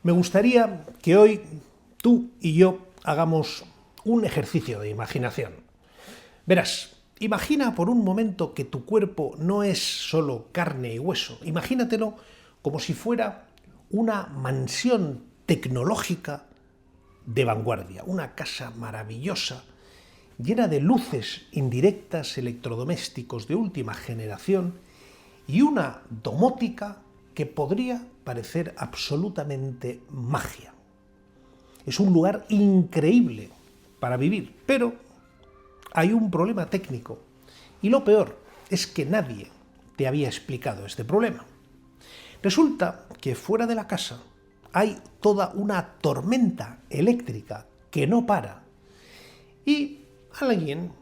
Me gustaría que hoy tú y yo hagamos un ejercicio de imaginación. Verás, imagina por un momento que tu cuerpo no es solo carne y hueso. Imagínatelo como si fuera una mansión tecnológica de vanguardia, una casa maravillosa, llena de luces indirectas, electrodomésticos de última generación y una domótica que podría parecer absolutamente magia. Es un lugar increíble para vivir, pero hay un problema técnico y lo peor es que nadie te había explicado este problema. Resulta que fuera de la casa hay toda una tormenta eléctrica que no para y alguien,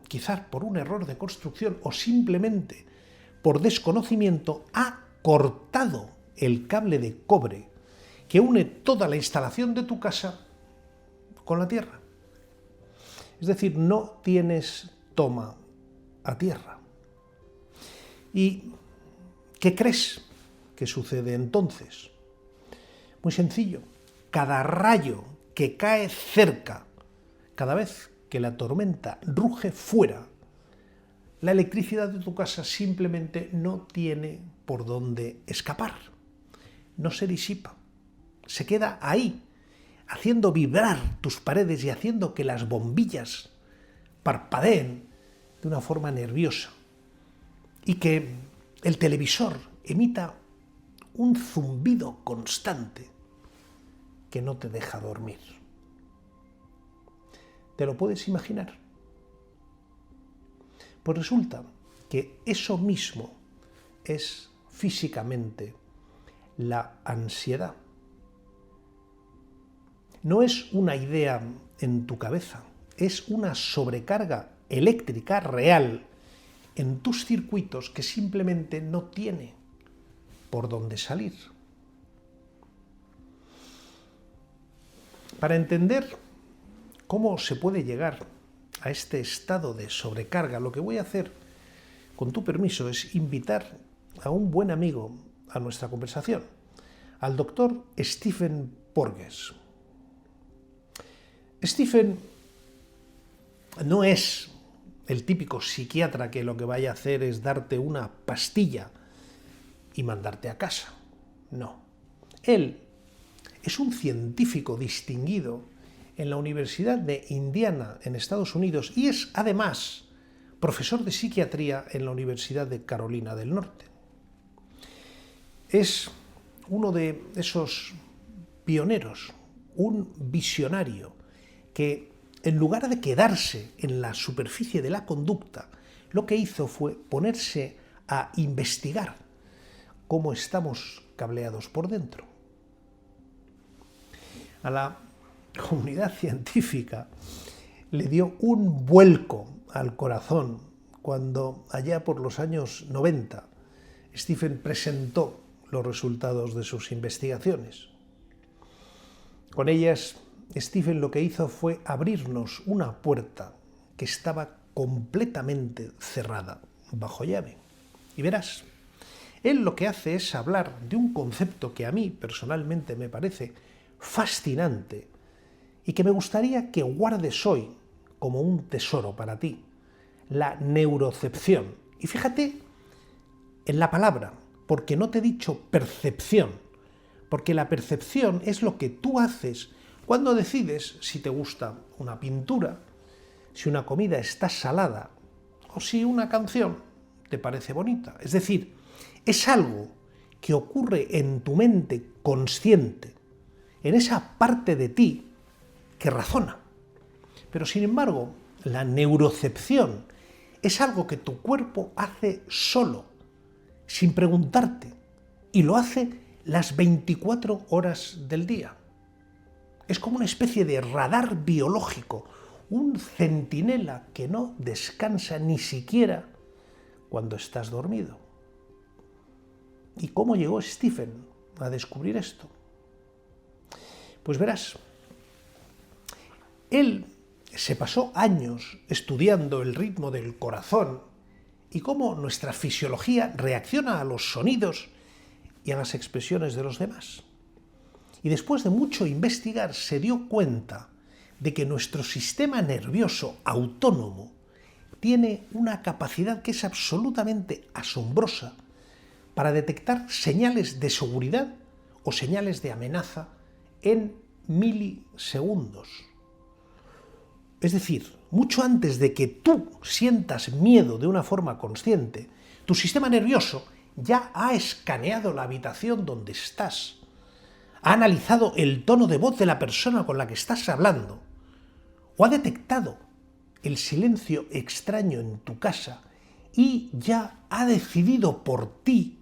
quizás por un error de construcción o simplemente por desconocimiento, ha cortado el cable de cobre que une toda la instalación de tu casa con la tierra. Es decir, no tienes toma a tierra. ¿Y qué crees que sucede entonces? Muy sencillo. Cada rayo que cae cerca, cada vez que la tormenta ruge fuera, la electricidad de tu casa simplemente no tiene por dónde escapar. No se disipa. Se queda ahí, haciendo vibrar tus paredes y haciendo que las bombillas parpadeen de una forma nerviosa y que el televisor emita un zumbido constante que no te deja dormir. ¿Te lo puedes imaginar? Pues resulta que eso mismo es físicamente la ansiedad. No es una idea en tu cabeza, es una sobrecarga eléctrica real en tus circuitos que simplemente no tiene por dónde salir. Para entender cómo se puede llegar a este estado de sobrecarga, lo que voy a hacer, con tu permiso, es invitar a un buen amigo a nuestra conversación, al doctor Stephen Porges. Stephen no es el típico psiquiatra que lo que vaya a hacer es darte una pastilla y mandarte a casa. No. Él es un científico distinguido en la Universidad de Indiana, en Estados Unidos, y es además profesor de psiquiatría en la Universidad de Carolina del Norte. Es uno de esos pioneros, un visionario, que en lugar de quedarse en la superficie de la conducta, lo que hizo fue ponerse a investigar cómo estamos cableados por dentro. A la comunidad científica le dio un vuelco al corazón cuando, allá por los años 90, Stephen presentó los resultados de sus investigaciones. Con ellas, Stephen lo que hizo fue abrirnos una puerta que estaba completamente cerrada, bajo llave. Y verás, él lo que hace es hablar de un concepto que a mí personalmente me parece fascinante y que me gustaría que guardes hoy como un tesoro para ti: la neurocepción. Y fíjate en la palabra, porque no te he dicho percepción, porque la percepción es lo que tú haces cuando decides si te gusta una pintura, si una comida está salada o si una canción te parece bonita. Es decir, es algo que ocurre en tu mente consciente, en esa parte de ti que razona. Pero sin embargo, la neurocepción es algo que tu cuerpo hace solo, sin preguntarte, y lo hace las 24 horas del día. Es como una especie de radar biológico, un centinela que no descansa ni siquiera cuando estás dormido. ¿Y cómo llegó Stephen a descubrir esto? Pues verás, él se pasó años estudiando el ritmo del corazón y cómo nuestra fisiología reacciona a los sonidos y a las expresiones de los demás. Y después de mucho investigar se dio cuenta de que nuestro sistema nervioso autónomo tiene una capacidad que es absolutamente asombrosa para detectar señales de seguridad o señales de amenaza en milisegundos. Es decir, mucho antes de que tú sientas miedo de una forma consciente, tu sistema nervioso ya ha escaneado la habitación donde estás, ha analizado el tono de voz de la persona con la que estás hablando, o ha detectado el silencio extraño en tu casa y ya ha decidido por ti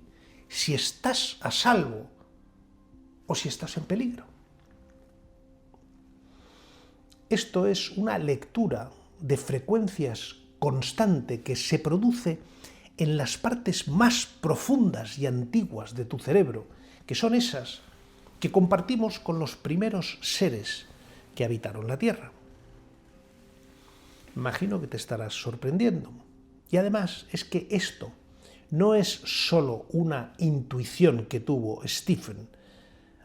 si estás a salvo o si estás en peligro. Esto es una lectura de frecuencias constante que se produce en las partes más profundas y antiguas de tu cerebro, que son esas que compartimos con los primeros seres que habitaron la Tierra. Imagino que te estarás sorprendiendo. Y además es que esto no es solo una intuición que tuvo Stephen.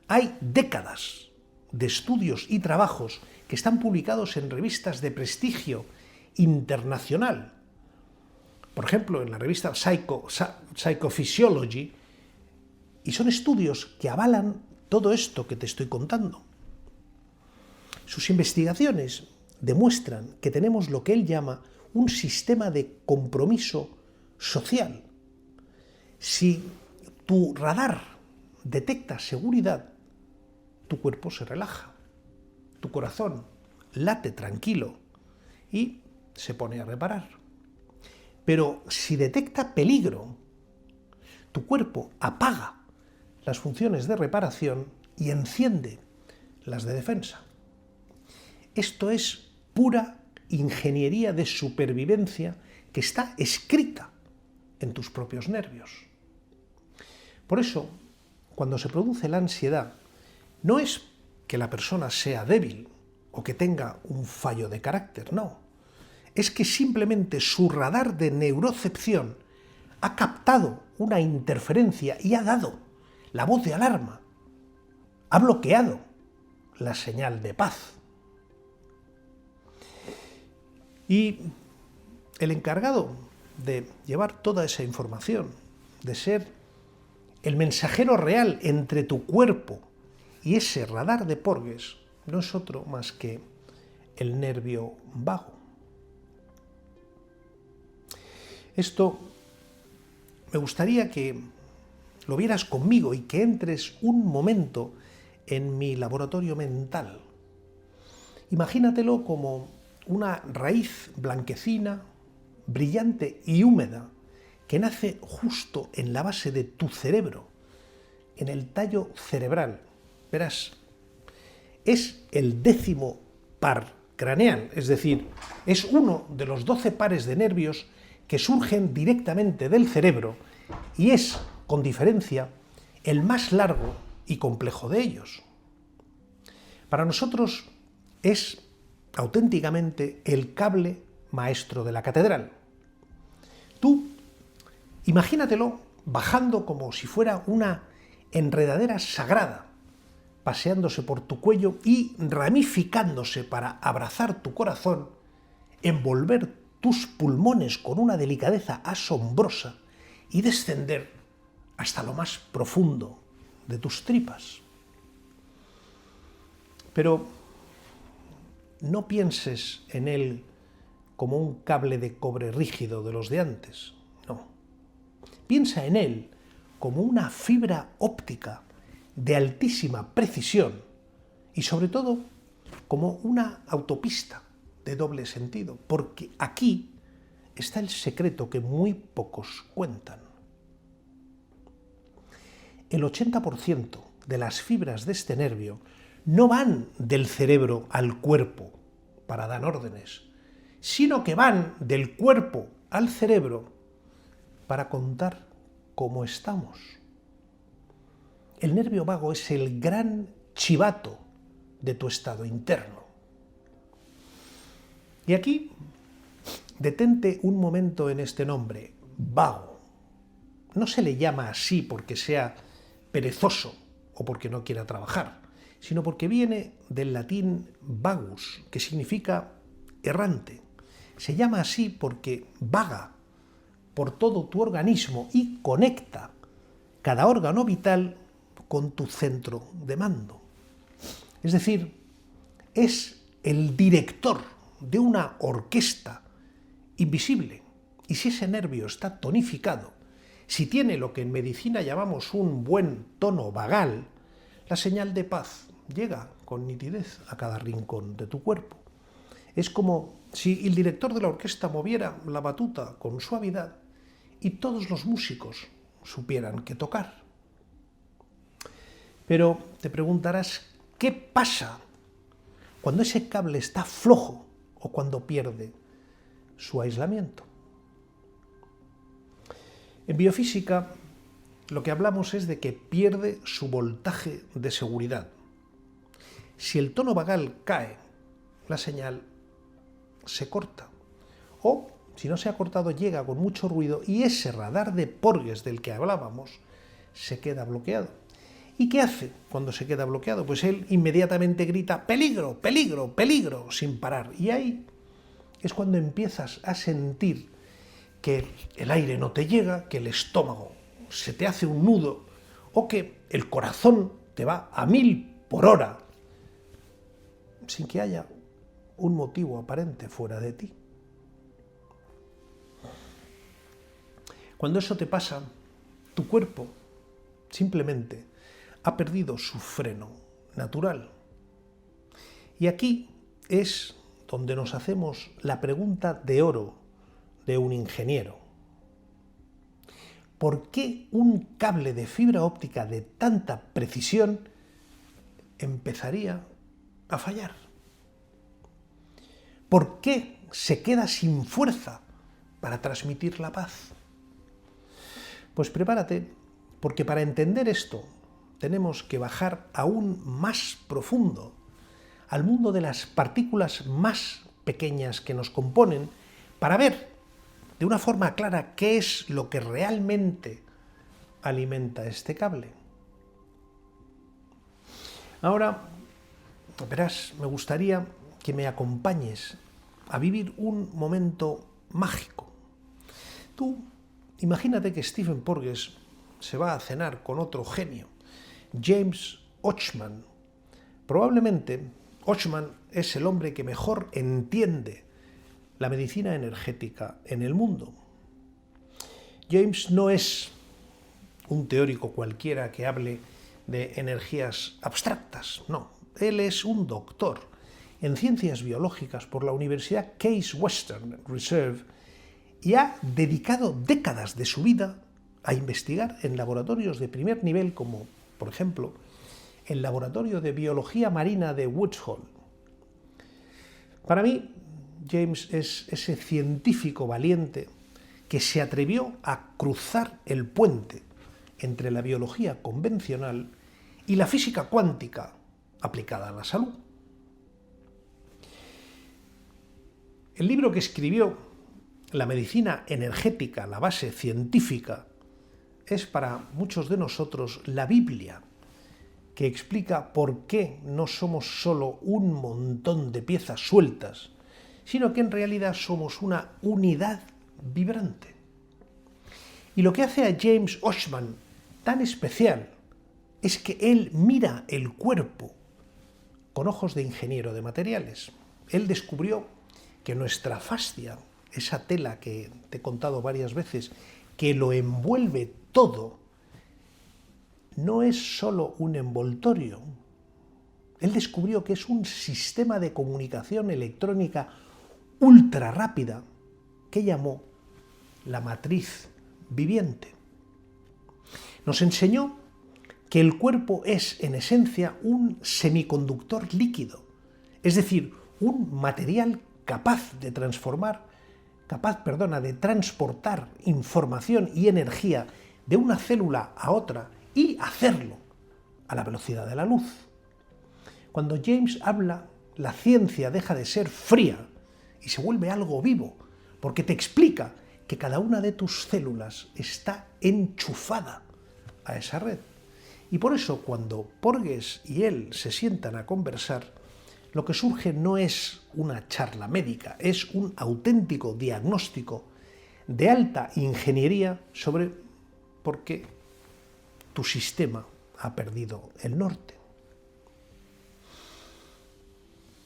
Hay décadas de estudios y trabajos que están publicados en revistas de prestigio internacional. Por ejemplo, en la revista Psychophysiology, y son estudios que avalan todo esto que te estoy contando. Sus investigaciones demuestran que tenemos lo que él llama un sistema de compromiso social. Si tu radar detecta seguridad, tu cuerpo se relaja, tu corazón late tranquilo y se pone a reparar. Pero si detecta peligro, tu cuerpo apaga las funciones de reparación y enciende las de defensa. Esto es pura ingeniería de supervivencia que está escrita en tus propios nervios. Por eso, cuando se produce la ansiedad, no es que la persona sea débil o que tenga un fallo de carácter, no. Es que simplemente su radar de neurocepción ha captado una interferencia y ha dado la voz de alarma, ha bloqueado la señal de paz. Y el encargado de llevar toda esa información, de ser el mensajero real entre tu cuerpo y ese radar de Porges, no es otro más que el nervio vago. Esto me gustaría que lo vieras conmigo y que entres un momento en mi laboratorio mental. Imagínatelo como una raíz blanquecina, brillante y húmeda que nace justo en la base de tu cerebro, en el tallo cerebral. Verás, es el 10º par craneal, es decir, es uno de los 12 pares de nervios que surgen directamente del cerebro y es, con diferencia, el más largo y complejo de ellos. Para nosotros es auténticamente el cable maestro de la catedral. Tú imagínatelo bajando como si fuera una enredadera sagrada, paseándose por tu cuello y ramificándose para abrazar tu corazón, envolver tus pulmones con una delicadeza asombrosa y descender hasta lo más profundo de tus tripas. Pero no pienses en él como un cable de cobre rígido de los de antes, no. Piensa en él como una fibra óptica de altísima precisión y sobre todo como una autopista de doble sentido, porque aquí está el secreto que muy pocos cuentan. El 80% de las fibras de este nervio no van del cerebro al cuerpo para dar órdenes, sino que van del cuerpo al cerebro para contar cómo estamos. El nervio vago es el gran chivato de tu estado interno. Y aquí, detente un momento en este nombre, vago. No se le llama así porque sea perezoso o porque no quiera trabajar. sino porque viene del latín vagus, que significa errante. Se llama así porque vaga por todo tu organismo y conecta cada órgano vital con tu centro de mando. Es decir, es el director de una orquesta invisible. Y si ese nervio está tonificado, si tiene lo que en medicina llamamos un buen tono vagal, la señal de paz llega con nitidez a cada rincón de tu cuerpo. Es como si el director de la orquesta moviera la batuta con suavidad y todos los músicos supieran qué tocar. Pero te preguntarás, ¿qué pasa cuando ese cable está flojo o cuando pierde su aislamiento? En biofísica, lo que hablamos es de que pierde su voltaje de seguridad. Si el tono vagal cae, la señal se corta. O, si no se ha cortado, llega con mucho ruido y ese radar de Porges del que hablábamos se queda bloqueado. ¿Y qué hace cuando se queda bloqueado? Pues él inmediatamente grita «peligro, peligro, peligro» sin parar. Y ahí es cuando empiezas a sentir que el aire no te llega, que el estómago se te hace un nudo o que el corazón te va a 1000 por hora sin que haya un motivo aparente fuera de ti. Cuando eso te pasa, tu cuerpo simplemente ha perdido su freno natural. Y aquí es donde nos hacemos la pregunta de oro de un ingeniero. ¿Por qué un cable de fibra óptica de tanta precisión empezaría a fallar? ¿Por qué se queda sin fuerza para transmitir la paz? Pues prepárate, porque para entender esto tenemos que bajar aún más profundo, al mundo de las partículas más pequeñas que nos componen, para ver de una forma clara qué es lo que realmente alimenta este cable. Ahora, verás, me gustaría que me acompañes a vivir un momento mágico. Tú, imagínate que Stephen Porges se va a cenar con otro genio, James Hodgman. Probablemente Hodgman es el hombre que mejor entiende la medicina energética en el mundo. James no es un teórico cualquiera que hable de energías abstractas, no. Él es un doctor en ciencias biológicas por la Universidad Case Western Reserve y ha dedicado décadas de su vida a investigar en laboratorios de primer nivel como, por ejemplo, el Laboratorio de Biología Marina de Woods Hole. Para mí, James es ese científico valiente que se atrevió a cruzar el puente entre la biología convencional y la física cuántica aplicada a la salud. El libro que escribió, La medicina energética, la base científica, es para muchos de nosotros la Biblia, que explica por qué no somos solo un montón de piezas sueltas, sino que en realidad somos una unidad vibrante. Y lo que hace a James Hodgman tan especial es que él mira el cuerpo con ojos de ingeniero de materiales. Él descubrió que nuestra fascia, esa tela que te he contado varias veces, que lo envuelve todo, no es solo un envoltorio. Él descubrió que es un sistema de comunicación electrónica ultra rápida que llamó la matriz viviente. Nos enseñó que el cuerpo es en esencia un semiconductor líquido, es decir, un material capaz de transportar información y energía de una célula a otra y hacerlo a la velocidad de la luz. Cuando James habla, la ciencia deja de ser fría y se vuelve algo vivo, porque te explica que cada una de tus células está enchufada a esa red. Y por eso cuando Porges y él se sientan a conversar, lo que surge no es una charla médica, es un auténtico diagnóstico de alta ingeniería sobre por qué tu sistema ha perdido el norte.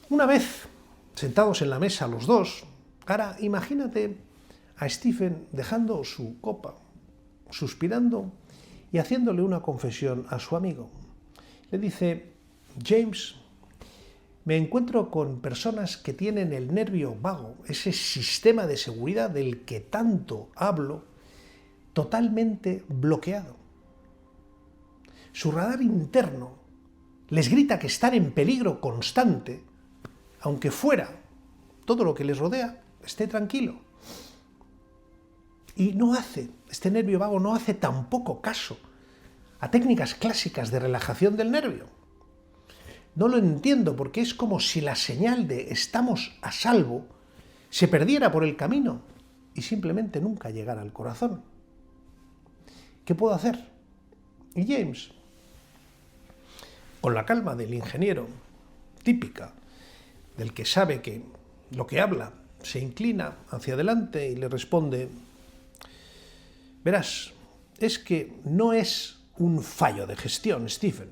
Una vez sentados en la mesa los dos, ahora imagínate a Stephen dejando su copa, suspirando y haciéndole una confesión a su amigo. Le dice: James, me encuentro con personas que tienen el nervio vago, ese sistema de seguridad del que tanto hablo, totalmente bloqueado. Su radar interno les grita que están en peligro constante, aunque fuera todo lo que les rodea esté tranquilo. Y este nervio vago no hace tampoco caso a técnicas clásicas de relajación del nervio. No lo entiendo, porque es como si la señal de estamos a salvo se perdiera por el camino y simplemente nunca llegara al corazón. ¿Qué puedo hacer? Y James, con la calma del ingeniero, típica, del que sabe que lo que habla, se inclina hacia adelante y le responde: verás, es que no es un fallo de gestión, Stephen.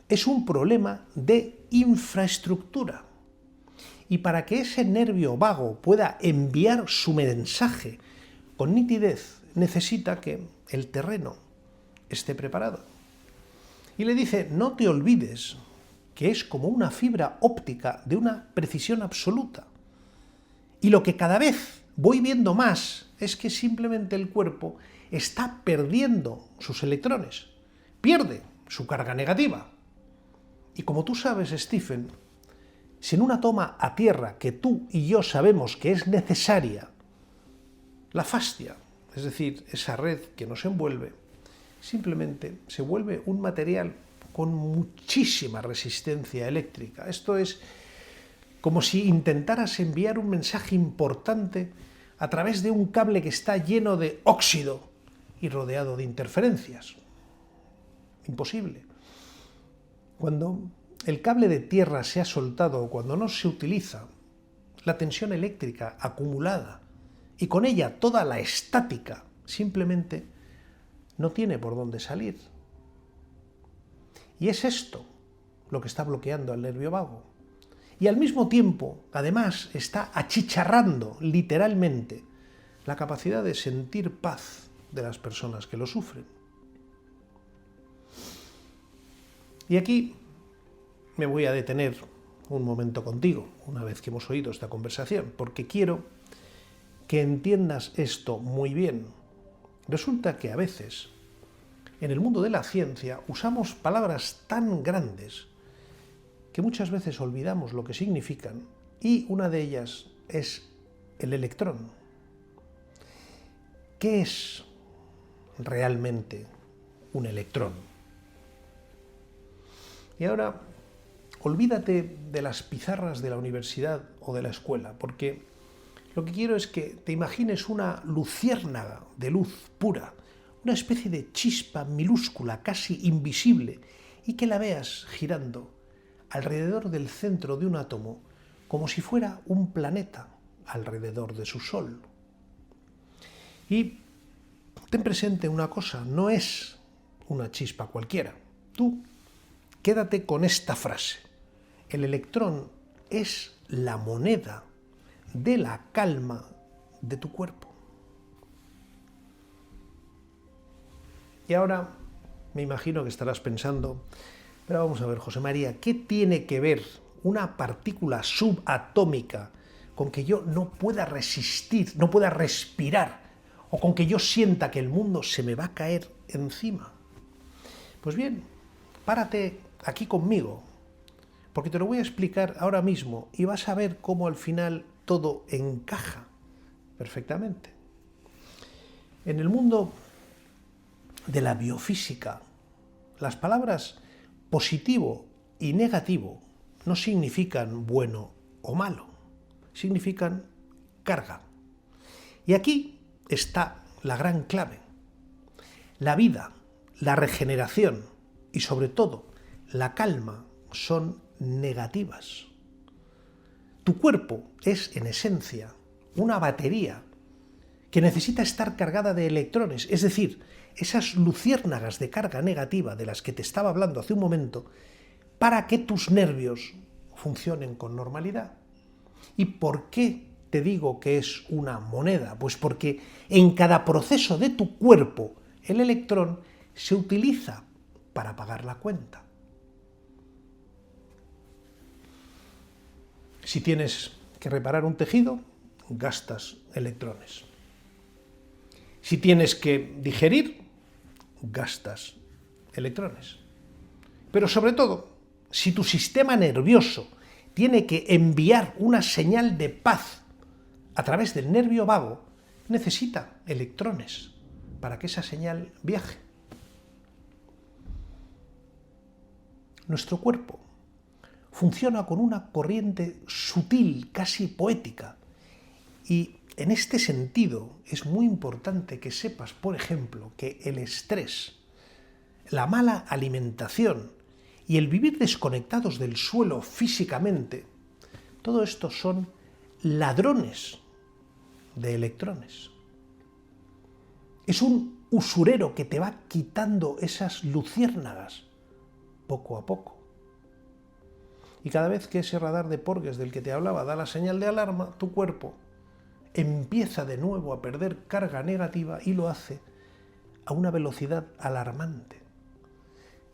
Es un problema de infraestructura. Y para que ese nervio vago pueda enviar su mensaje con nitidez, necesita que el terreno esté preparado. Y le dice: no te olvides que es como una fibra óptica de una precisión absoluta. Y lo que cada vez voy viendo más es que simplemente el cuerpo está perdiendo sus electrones, pierde su carga negativa. Y como tú sabes, Stephen, sin una toma a tierra que tú y yo sabemos que es necesaria, la fascia, es decir, esa red que nos envuelve, simplemente se vuelve un material con muchísima resistencia eléctrica. Esto es como si intentaras enviar un mensaje importante a través de un cable que está lleno de óxido y rodeado de interferencias. Imposible. Cuando el cable de tierra se ha soltado o cuando no se utiliza, la tensión eléctrica acumulada y con ella toda la estática simplemente no tiene por dónde salir. Y es esto lo que está bloqueando al nervio vago. Y al mismo tiempo, además, está achicharrando literalmente la capacidad de sentir paz de las personas que lo sufren. Y aquí me voy a detener un momento contigo, una vez que hemos oído esta conversación, porque quiero que entiendas esto muy bien. Resulta que a veces, en el mundo de la ciencia, usamos palabras tan grandes que muchas veces olvidamos lo que significan, y una de ellas es el electrón. ¿Qué es realmente un electrón? Y ahora, olvídate de las pizarras de la universidad o de la escuela, porque lo que quiero es que te imagines una luciérnaga de luz pura, una especie de chispa minúscula, casi invisible, y que la veas girando alrededor del centro de un átomo como si fuera un planeta alrededor de su sol. Y ten presente una cosa, no es una chispa cualquiera. Tú quédate con esta frase: el electrón es la moneda de la calma de tu cuerpo. Y ahora me imagino que estarás pensando: pero vamos a ver, José María, ¿qué tiene que ver una partícula subatómica con que yo no pueda resistir, no pueda respirar, o con que yo sienta que el mundo se me va a caer encima? Pues bien, párate aquí conmigo, porque te lo voy a explicar ahora mismo y vas a ver cómo al final todo encaja perfectamente. En el mundo de la biofísica, las palabras positivo y negativo no significan bueno o malo, significan carga. Y aquí está la gran clave. La vida, la regeneración y sobre todo la calma son negativas. Tu cuerpo es en esencia una batería que necesita estar cargada de electrones, es decir, esas luciérnagas de carga negativa de las que te estaba hablando hace un momento, para que tus nervios funcionen con normalidad. ¿Y por qué te digo que es una moneda? Pues porque en cada proceso de tu cuerpo el electrón se utiliza para pagar la cuenta. Si tienes que reparar un tejido, gastas electrones. Si tienes que digerir, gastas electrones. Pero sobre todo, si tu sistema nervioso tiene que enviar una señal de paz a través del nervio vago, necesita electrones para que esa señal viaje. Nuestro cuerpo funciona con una corriente sutil, casi poética. Y en este sentido es muy importante que sepas, por ejemplo, que el estrés, la mala alimentación y el vivir desconectados del suelo físicamente, todo esto son ladrones de electrones. Es un usurero que te va quitando esas luciérnagas poco a poco. Y cada vez que ese radar de Porges del que te hablaba da la señal de alarma, tu cuerpo empieza de nuevo a perder carga negativa y lo hace a una velocidad alarmante.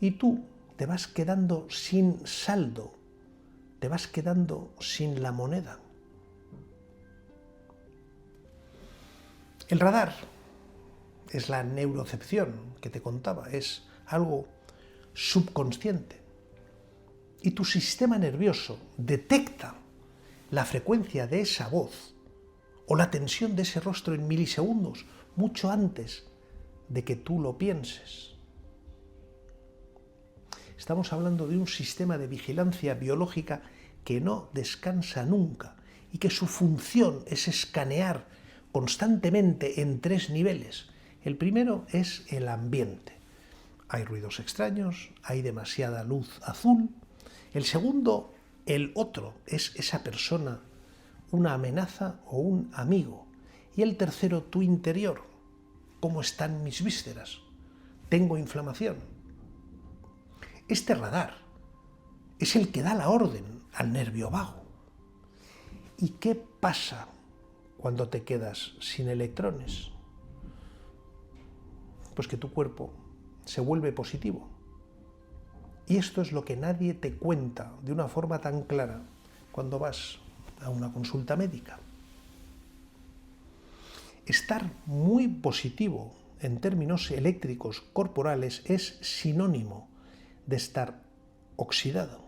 Y tú te vas quedando sin saldo, te vas quedando sin la moneda. El radar es la neurocepción que te contaba, es algo subconsciente. Y tu sistema nervioso detecta la frecuencia de esa voz o la tensión de ese rostro en milisegundos, mucho antes de que tú lo pienses. Estamos hablando de un sistema de vigilancia biológica que no descansa nunca y que su función es escanear constantemente en 3 niveles. El primero es el ambiente. Hay ruidos extraños, hay demasiada luz azul. El segundo, el otro, es esa persona, una amenaza o un amigo. Y el tercero, tu interior. ¿Cómo están mis vísceras? ¿Tengo inflamación? Este radar es el que da la orden al nervio vago. ¿Y qué pasa cuando te quedas sin electrones? Pues que tu cuerpo se vuelve positivo. Y esto es lo que nadie te cuenta de una forma tan clara cuando vas a una consulta médica. Estar muy positivo en términos eléctricos corporales es sinónimo de estar oxidado.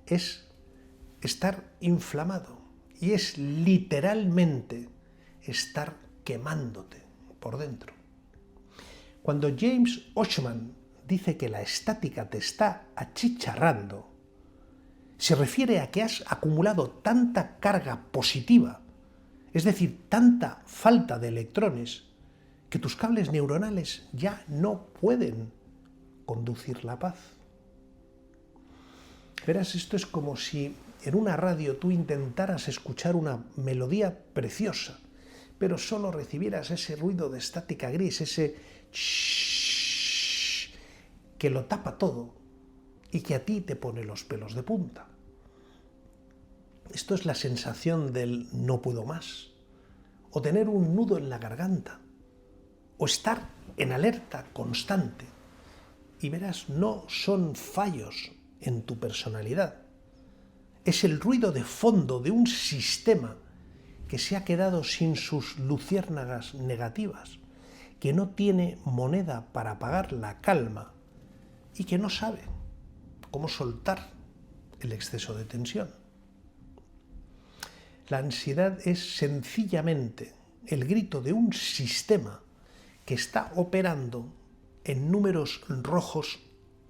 Es estar inflamado y es literalmente estar quemándote por dentro. Cuando James Oschman dice que la estática te está achicharrando, se refiere a que has acumulado tanta carga positiva, es decir, tanta falta de electrones, que tus cables neuronales ya no pueden conducir la paz. Verás, esto es como si en una radio tú intentaras escuchar una melodía preciosa, pero solo recibieras ese ruido de estática gris, ese shhh, que lo tapa todo y que a ti te pone los pelos de punta. Esto es la sensación del no puedo más, o tener un nudo en la garganta, o estar en alerta constante. Y verás, no son fallos en tu personalidad. Es el ruido de fondo de un sistema que se ha quedado sin sus luciérnagas negativas, que no tiene moneda para pagar la calma y que no sabe cómo soltar el exceso de tensión. La ansiedad es sencillamente el grito de un sistema que está operando en números rojos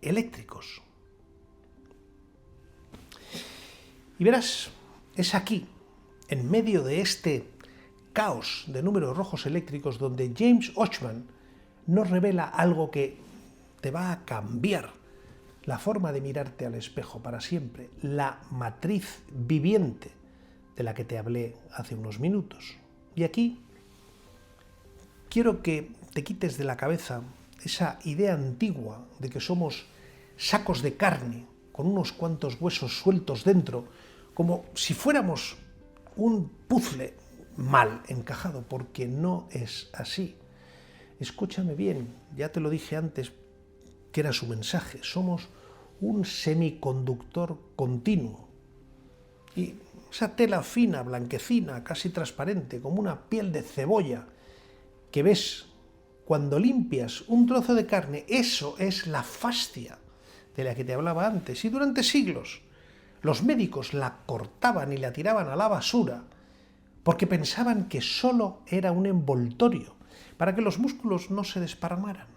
eléctricos. Y verás, es aquí, en medio de este caos de números rojos eléctricos, donde James Oschman nos revela algo que te va a cambiar la forma de mirarte al espejo para siempre, la matriz viviente de la que te hablé hace unos minutos. Y aquí quiero que te quites de la cabeza esa idea antigua de que somos sacos de carne con unos cuantos huesos sueltos dentro, como si fuéramos un puzzle mal encajado, porque no es así. Escúchame bien, ya te lo dije antes que era su mensaje, somos un semiconductor continuo. Y esa tela fina, blanquecina, casi transparente, como una piel de cebolla, que ves cuando limpias un trozo de carne, eso es la fascia de la que te hablaba antes. Y durante siglos los médicos la cortaban y la tiraban a la basura porque pensaban que solo era un envoltorio para que los músculos no se desparramaran.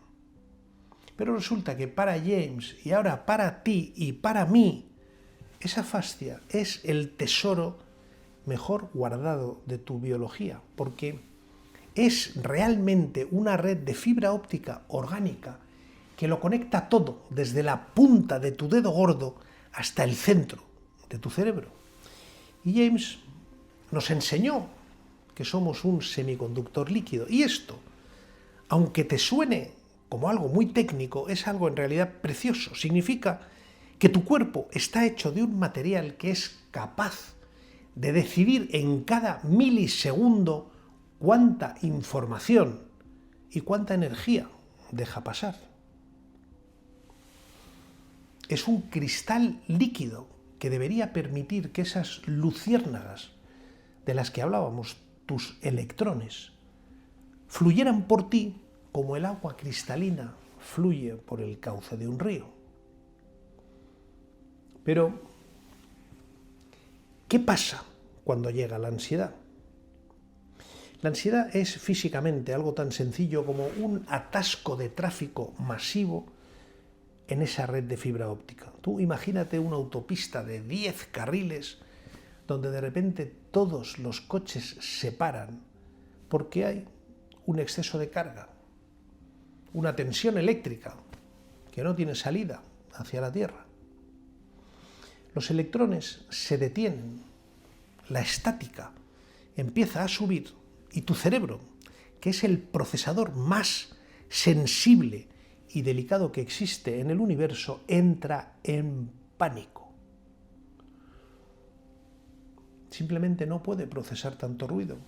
Pero resulta que para James, y ahora para ti y para mí, esa fascia es el tesoro mejor guardado de tu biología, porque es realmente una red de fibra óptica orgánica que lo conecta todo, desde la punta de tu dedo gordo hasta el centro de tu cerebro. Y James nos enseñó que somos un semiconductor líquido. Y esto, aunque te suene como algo muy técnico, es algo en realidad precioso. Significa que tu cuerpo está hecho de un material que es capaz de decidir en cada milisegundo cuánta información y cuánta energía deja pasar. Es un cristal líquido que debería permitir que esas luciérnagas de las que hablábamos, tus electrones, fluyeran por ti como el agua cristalina fluye por el cauce de un río. Pero, ¿qué pasa cuando llega la ansiedad? La ansiedad es físicamente algo tan sencillo como un atasco de tráfico masivo en esa red de fibra óptica. Tú imagínate una autopista de 10 carriles donde de repente todos los coches se paran porque hay un exceso de carga, una tensión eléctrica que no tiene salida hacia la Tierra. Los electrones se detienen, la estática empieza a subir y tu cerebro, que es el procesador más sensible y delicado que existe en el universo, entra en pánico. Simplemente no puede procesar tanto ruido.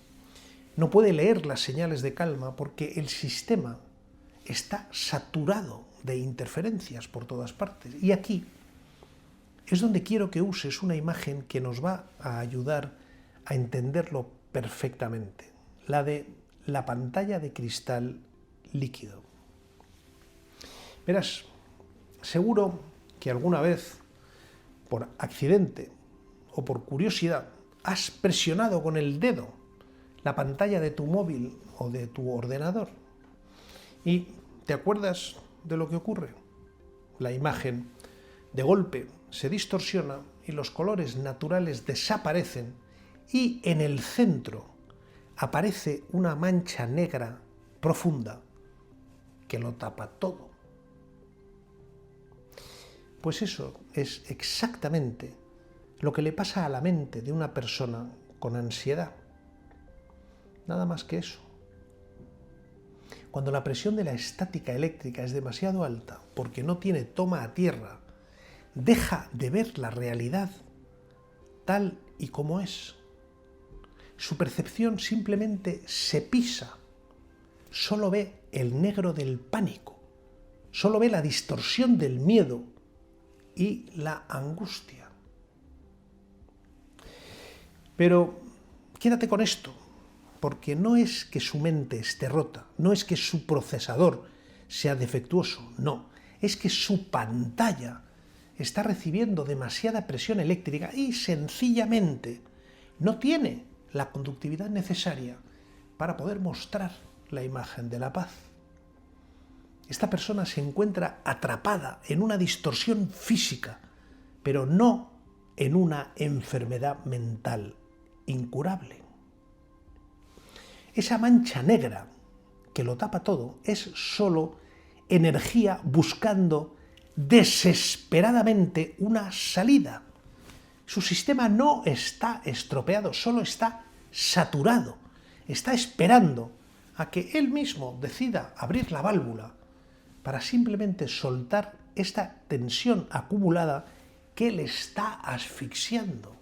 No puede leer las señales de calma porque el sistema está saturado de interferencias por todas partes. Y aquí es donde quiero que uses una imagen que nos va a ayudar a entenderlo perfectamente. La de la pantalla de cristal líquido. Verás, seguro que alguna vez, por accidente o por curiosidad, has presionado con el dedo la pantalla de tu móvil o de tu ordenador. ¿Y te acuerdas de lo que ocurre? La imagen, de golpe, se distorsiona y los colores naturales desaparecen y en el centro aparece una mancha negra profunda que lo tapa todo. Pues eso es exactamente lo que le pasa a la mente de una persona con ansiedad. Nada más que eso. Cuando la presión de la estática eléctrica es demasiado alta porque no tiene toma a tierra, deja de ver la realidad tal y como es. Su percepción simplemente se pisa. Solo ve el negro del pánico. Solo ve la distorsión del miedo y la angustia. Pero quédate con esto, porque no es que su mente esté rota, no es que su procesador sea defectuoso, no, es que su pantalla está recibiendo demasiada presión eléctrica y sencillamente no tiene la conductividad necesaria para poder mostrar la imagen de la paz. Esta persona se encuentra atrapada en una distorsión física, pero no en una enfermedad mental incurable. Esa mancha negra que lo tapa todo, es solo energía buscando desesperadamente una salida. Su sistema no está estropeado, solo está saturado. Está esperando a que él mismo decida abrir la válvula para simplemente soltar esta tensión acumulada que le está asfixiando.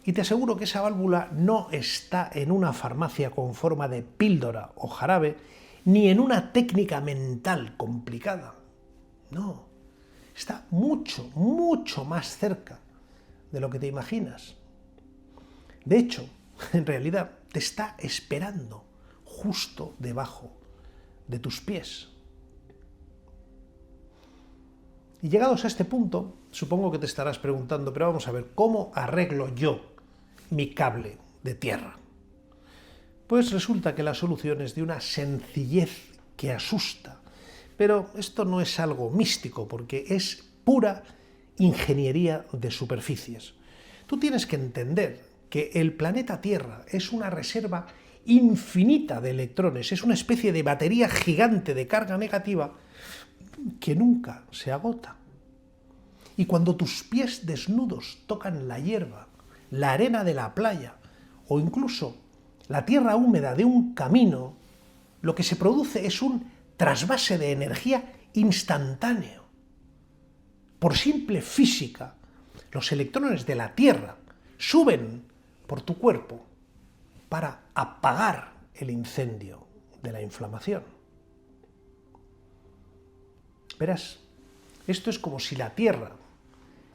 Y te aseguro que esa válvula no está en una farmacia con forma de píldora o jarabe, ni en una técnica mental complicada. No, está mucho, mucho más cerca de lo que te imaginas. De hecho, en realidad te está esperando justo debajo de tus pies. Y llegados a este punto, supongo que te estarás preguntando, pero vamos a ver, ¿cómo arreglo yo mi cable de tierra? Pues resulta que la solución es de una sencillez que asusta. Pero esto no es algo místico, porque es pura ingeniería de superficies. Tú tienes que entender que el planeta Tierra es una reserva infinita de electrones, es una especie de batería gigante de carga negativa que nunca se agota. Y cuando tus pies desnudos tocan la hierba, la arena de la playa o incluso la tierra húmeda de un camino, lo que se produce es un trasvase de energía instantáneo. Por simple física, los electrones de la Tierra suben por tu cuerpo para apagar el incendio de la inflamación. Verás, esto es como si la Tierra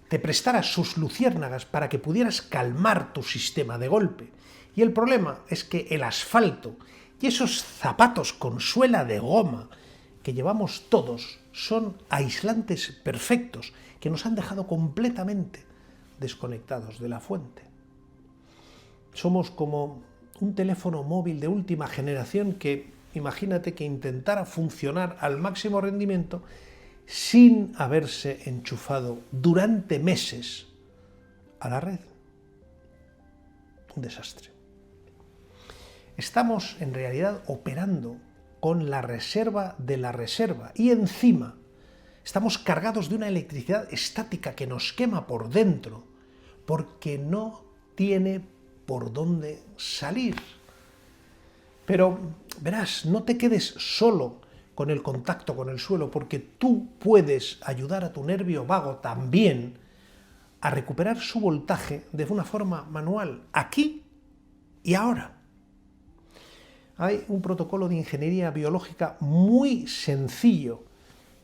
te prestara sus luciérnagas para que pudieras calmar tu sistema de golpe. Y el problema es que el asfalto y esos zapatos con suela de goma que llevamos todos son aislantes perfectos que nos han dejado completamente desconectados de la fuente. Somos como un teléfono móvil de última generación que, imagínate que intentara funcionar al máximo rendimiento sin haberse enchufado durante meses a la red. Un desastre. Estamos en realidad operando con la reserva de la reserva y encima estamos cargados de una electricidad estática que nos quema por dentro porque no tiene por dónde salir. Pero verás, no te quedes solo con el contacto con el suelo, porque tú puedes ayudar a tu nervio vago también a recuperar su voltaje de una forma manual, aquí y ahora. Hay un protocolo de ingeniería biológica muy sencillo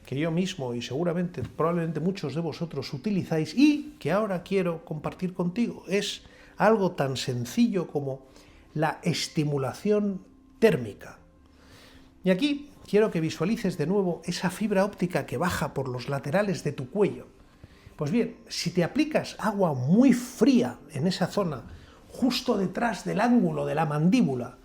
que yo mismo y seguramente, probablemente muchos de vosotros utilizáis y que ahora quiero compartir contigo. Es algo tan sencillo como la estimulación térmica. Y aquí quiero que visualices de nuevo esa fibra óptica que baja por los laterales de tu cuello. Pues bien, si te aplicas agua muy fría en esa zona, justo detrás del ángulo de la mandíbula,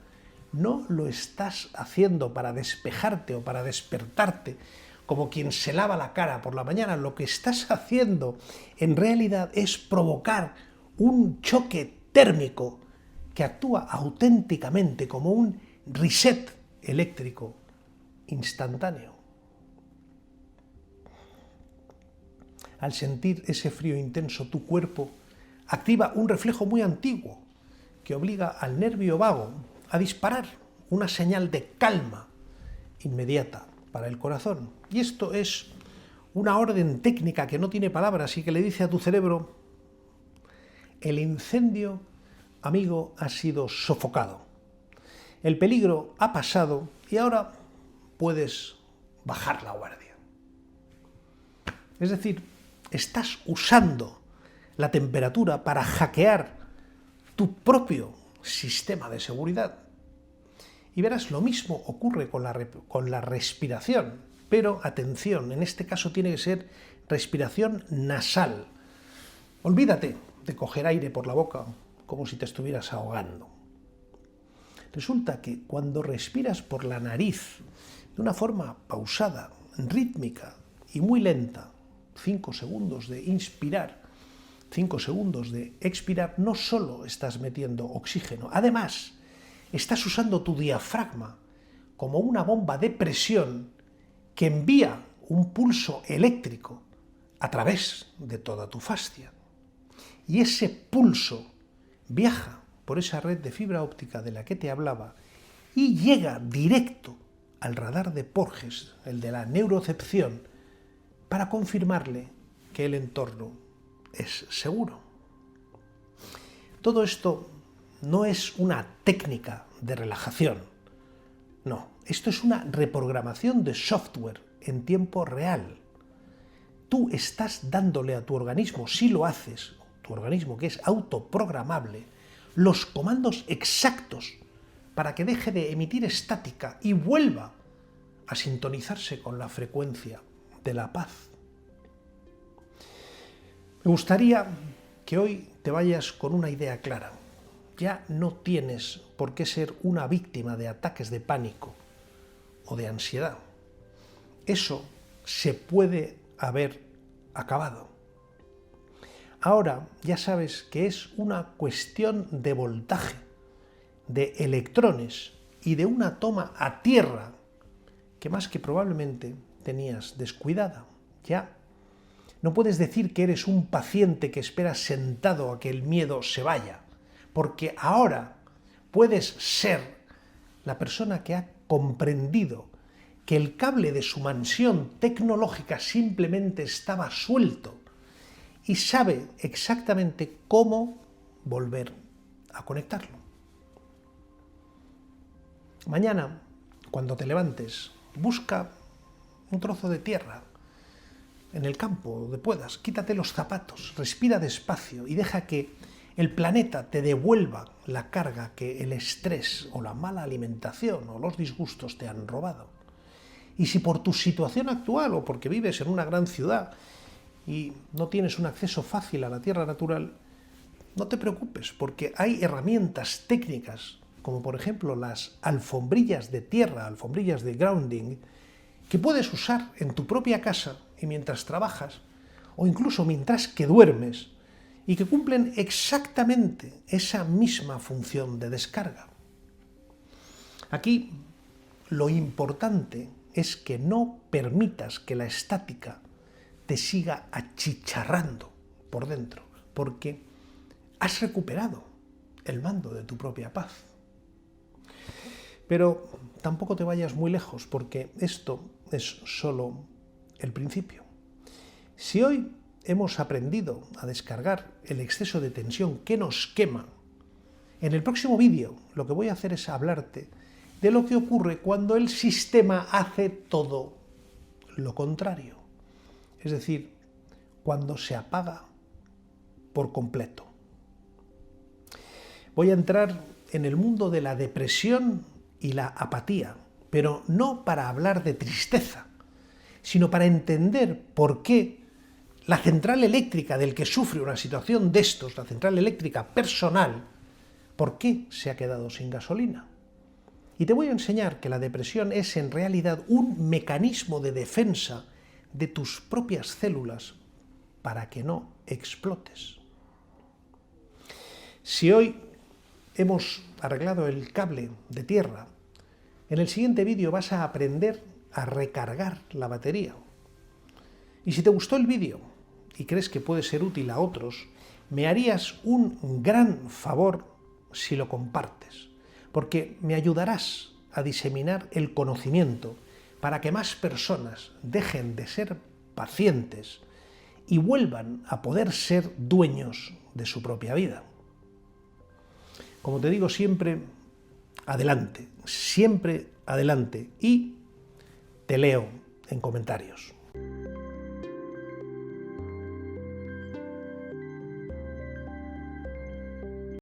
no lo estás haciendo para despejarte o para despertarte como quien se lava la cara por la mañana. Lo que estás haciendo en realidad es provocar un choque térmico que actúa auténticamente como un reset eléctrico instantáneo. Al sentir ese frío intenso, tu cuerpo activa un reflejo muy antiguo que obliga al nervio vago a disparar una señal de calma inmediata para el corazón. Y esto es una orden técnica que no tiene palabras y que le dice a tu cerebro: el incendio, amigo, ha sido sofocado. El peligro ha pasado y ahora puedes bajar la guardia. Es decir, estás usando la temperatura para hackear tu propio sistema de seguridad. Y verás, lo mismo ocurre con la respiración, pero atención, en este caso tiene que ser respiración nasal. Olvídate de coger aire por la boca como si te estuvieras ahogando. Resulta que cuando respiras por la nariz de una forma pausada, rítmica y muy lenta, 5 segundos de inspirar, 5 segundos de expirar, no solo estás metiendo oxígeno, además estás usando tu diafragma como una bomba de presión que envía un pulso eléctrico a través de toda tu fascia. Y ese pulso viaja por esa red de fibra óptica de la que te hablaba y llega directo al radar de Porges, el de la neurocepción, para confirmarle que el entorno es seguro. Todo esto no es una técnica de relajación. No, esto es una reprogramación de software en tiempo real. Tú estás dándole a tu organismo, si lo haces, tu organismo que es autoprogramable, los comandos exactos para que deje de emitir estática y vuelva a sintonizarse con la frecuencia de la paz. Me gustaría que hoy te vayas con una idea clara. Ya no tienes por qué ser una víctima de ataques de pánico o de ansiedad. Eso se puede haber acabado. Ahora ya sabes que es una cuestión de voltaje, de electrones y de una toma a tierra que más que probablemente tenías descuidada. Ya no puedes decir que eres un paciente que espera sentado a que el miedo se vaya, porque ahora puedes ser la persona que ha comprendido que el cable de su mansión tecnológica simplemente estaba suelto y sabe exactamente cómo volver a conectarlo. Mañana, cuando te levantes, busca un trozo de tierra en el campo donde puedas, quítate los zapatos, respira despacio y deja que el planeta te devuelva la carga que el estrés o la mala alimentación o los disgustos te han robado. Y si por tu situación actual o porque vives en una gran ciudad y no tienes un acceso fácil a la tierra natural, no te preocupes, porque hay herramientas técnicas, como por ejemplo las alfombrillas de tierra, alfombrillas de grounding, que puedes usar en tu propia casa y mientras trabajas, o incluso mientras que duermes, y que cumplen exactamente esa misma función de descarga. Aquí lo importante es que no permitas que la estática te siga achicharrando por dentro, porque has recuperado el mando de tu propia paz. Pero tampoco te vayas muy lejos, porque esto es solo el principio. Si hoy hemos aprendido a descargar el exceso de tensión que nos quema, en el próximo vídeo lo que voy a hacer es hablarte de lo que ocurre cuando el sistema hace todo lo contrario. Es decir, cuando se apaga por completo. Voy a entrar en el mundo de la depresión y la apatía, pero no para hablar de tristeza, sino para entender por qué la central eléctrica del que sufre una situación de estos, la central eléctrica personal, ¿por qué se ha quedado sin gasolina? Y te voy a enseñar que la depresión es en realidad un mecanismo de defensa de tus propias células para que no explotes. Si hoy hemos arreglado el cable de tierra, en el siguiente vídeo vas a aprender a recargar la batería. Y si te gustó el vídeo y crees que puede ser útil a otros, me harías un gran favor si lo compartes, porque me ayudarás a diseminar el conocimiento para que más personas dejen de ser pacientes y vuelvan a poder ser dueños de su propia vida. Como te digo siempre adelante y te leo en comentarios.